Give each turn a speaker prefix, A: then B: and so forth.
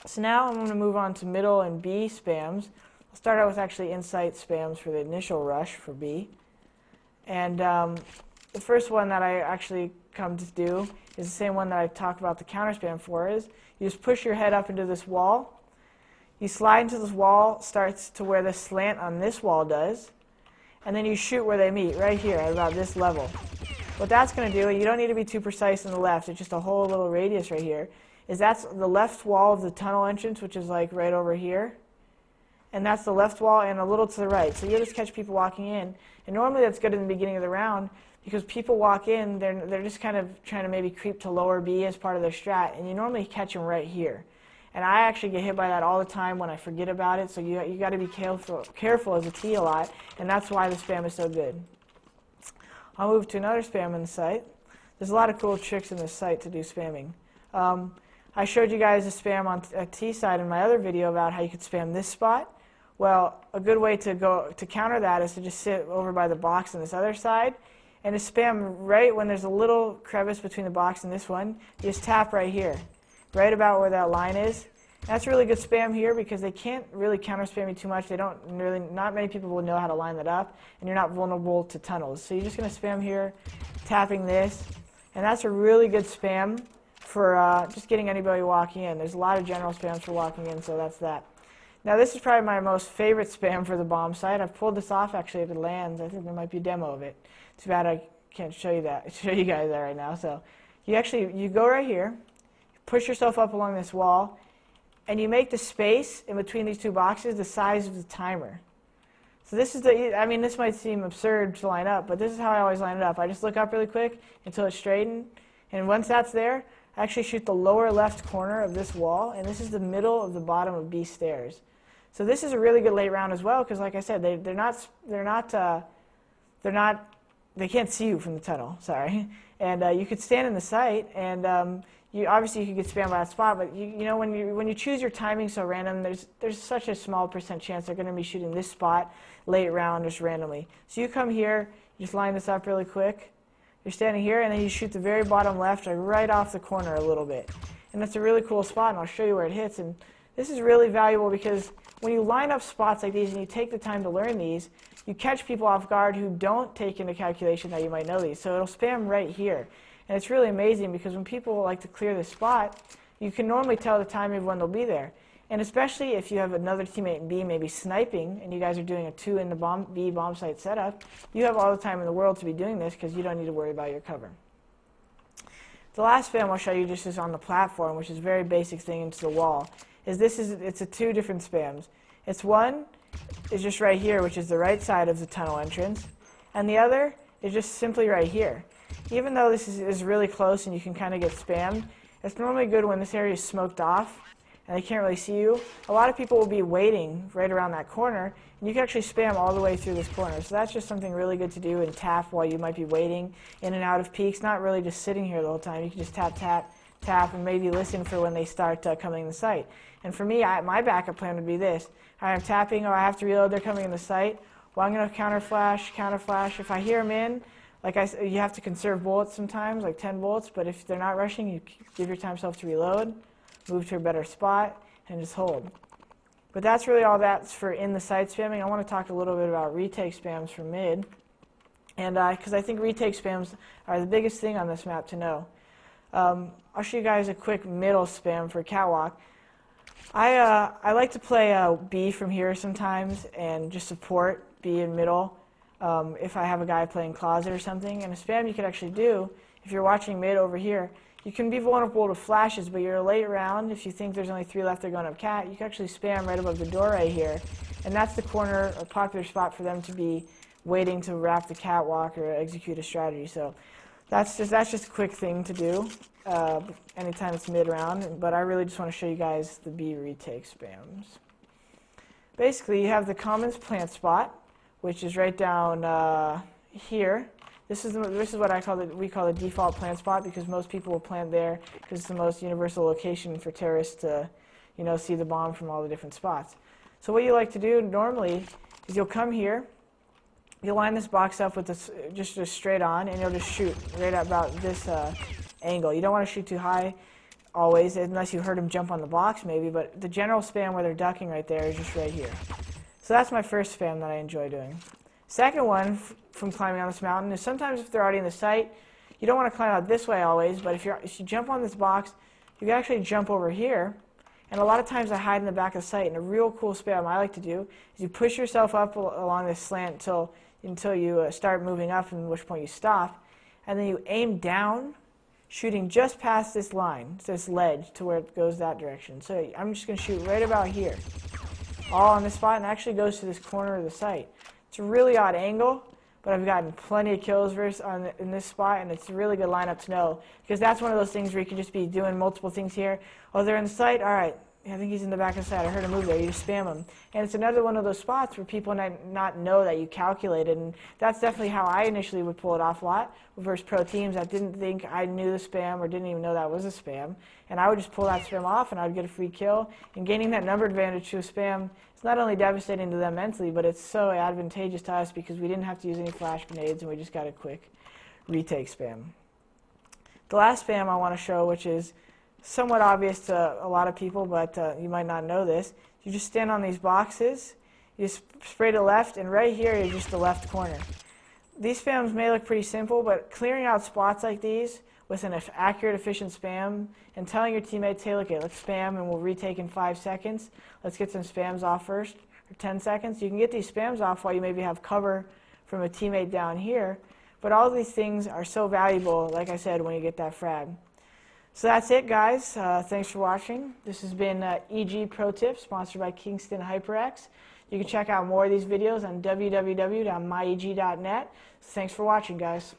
A: So now I'm going to move on to middle and B spams. I'll start out with actually insight spams for the initial rush for B. And the first one that I actually come to do is the same one that I talk about the counter spam for, is you just push your head up into this wall. You slide into this wall, starts to where the slant on this wall does, and then you shoot where they meet, right here at about this level. What that's going to do, you don't need to be too precise on the left, it's just a whole little radius right here, is that's the left wall of the tunnel entrance, which is like right over here. And that's the left wall and a little to the right. So you'll just catch people walking in. And normally that's good in the beginning of the round because people walk in, they're just kind of trying to maybe creep to lower B as part of their strat, and you normally catch them right here. And I actually get hit by that all the time when I forget about it, so you got to be careful as a T a lot, and that's why the spam is so good. I'll move to another spam in the site. There's a lot of cool tricks in this site to do spamming. I showed you guys a spam on a T side in my other video about how you could spam this spot. Well, a good way to counter that is to just sit over by the box on this other side and to spam right when there's a little crevice between the box and this one. You just tap right here, right about where that line is. That's really good spam here because they can't really counter spam you too much. Not many people will know how to line that up, and you're not vulnerable to tunnels. So you're just going to spam here, tapping this, and that's a really good spam for just getting anybody walking in. There's a lot of general spams for walking in, so that's that. Now this is probably my most favorite spam for the bomb site. I've pulled this off actually if it lands. I think there might be a demo of it. Too bad I can't show you guys that right now. So you go right here, push yourself up along this wall, and you make the space in between these two boxes the size of the timer. So this is this might seem absurd to line up, but this is how I always line it up. I just look up really quick until it's straightened, and once that's there, I actually shoot the lower left corner of this wall, and this is the middle of the bottom of B stairs. So this is a really good late round as well, because like I said, they can't see you from the tunnel. Sorry, and you could stand in the site, and obviously you could get spammed by that spot. But when you choose your timing so random, there's such a small % chance they're going to be shooting this spot late round just randomly. So you come here, you just line this up really quick. You're standing here, and then you shoot the very bottom left, like right off the corner a little bit. And that's a really cool spot, and I'll show you where it hits. And this is really valuable because when you line up spots like these and you take the time to learn these, you catch people off guard who don't take into calculation that you might know these. So it'll spam right here. And it's really amazing because when people like to clear this spot, you can normally tell the timing of when they'll be there. And especially if you have another teammate in B maybe sniping and you guys are doing a 2 in the B bomb site setup, you have all the time in the world to be doing this because you don't need to worry about your cover. The last spam I'll show you just is on the platform, which is a very basic thing into the wall. It's two different spams. It's one is just right here, which is the right side of the tunnel entrance, and the other is just simply right here. Even though this is really close and you can kind of get spammed, it's normally good when this area is smoked off and they can't really see you. A lot of people will be waiting right around that corner, and you can actually spam all the way through this corner. So that's just something really good to do and tap while you might be waiting in and out of peaks, not really just sitting here the whole time. You can just tap, tap, tap, and maybe listen for when they start coming in the site. And for me, my backup plan would be this. I'm tapping, or I have to reload, they're coming in the site. Well, I'm going to counter flash. If I hear them in, you have to conserve bullets sometimes, like 10 bullets, but if they're not rushing, you give yourself to reload, move to a better spot, and just hold. But that's really all that's for in the site spamming. I want to talk a little bit about retake spams for mid, and because I think retake spams are the biggest thing on this map to know. I'll show you guys a quick middle spam for catwalk. I like to play B from here sometimes and just support B in middle if I have a guy playing closet or something. And a spam you could actually do, if you're watching mid over here, you can be vulnerable to flashes, but you're late round. If you think there's only 3 left, they're going up cat, you can actually spam right above the door right here. And that's the corner, a popular spot for them to be waiting to wrap the catwalk or execute a strategy. So that's just a quick thing to do anytime it's mid-round, but I really just want to show you guys the B retake spams. Basically, you have the commons plant spot, which is right down here. This is what we call the default plant spot because most people will plant there because it's the most universal location for terrorists to see the bomb from all the different spots. So what you like to do normally is you'll come here, you'll line this box up with this just straight on, and you'll just shoot right at about this angle. You don't want to shoot too high. always, unless you heard them jump on the box maybe, but the general spam where they're ducking right there is just right here. So that's my first spam that I enjoy doing. Second one from climbing on this mountain is sometimes if they're already in the sight, you don't want to climb out this way always, but if you jump on this box, you can actually jump over here. And a lot of times I hide in the back of the sight, and a real cool spam I like to do is you push yourself up along this slant until you start moving up, at which point you stop, and then you aim down, shooting just past this line, this ledge, to where it goes that direction. So I'm just going to shoot right about here, all on this spot, and it actually goes to this corner of the sight. It's a really odd angle, but I've gotten plenty of kills in this spot, and it's a really good lineup to know, because that's one of those things where you can just be doing multiple things here. Oh, they're in the sight? All right, I think he's in the back of the sight. I heard him move there. You just spam him. And it's another one of those spots where people not know that you calculated, and that's definitely how I initially would pull it off a lot versus pro teams that didn't think I knew the spam or didn't even know that was a spam. And I would just pull that spam off, and I would get a free kill. And gaining that number advantage to a spam, it's not only devastating to them mentally, but it's so advantageous to us because we didn't have to use any flash grenades, and we just got a quick retake spam. The last spam I want to show, which is somewhat obvious to a lot of people, but you might not know this. You just stand on these boxes, you just spray to the left, and right here is just the left corner. These spams may look pretty simple, but clearing out spots like these with an accurate, efficient spam and telling your teammates, hey, look, let's spam and we'll retake in 5 seconds. Let's get some spams off first, or 10 seconds. You can get these spams off while you maybe have cover from a teammate down here, but all these things are so valuable, like I said, when you get that frag. So that's it, guys. Thanks for watching. This has been EG Pro Tips, sponsored by Kingston HyperX. You can check out more of these videos on www.myeg.net. Thanks for watching, guys.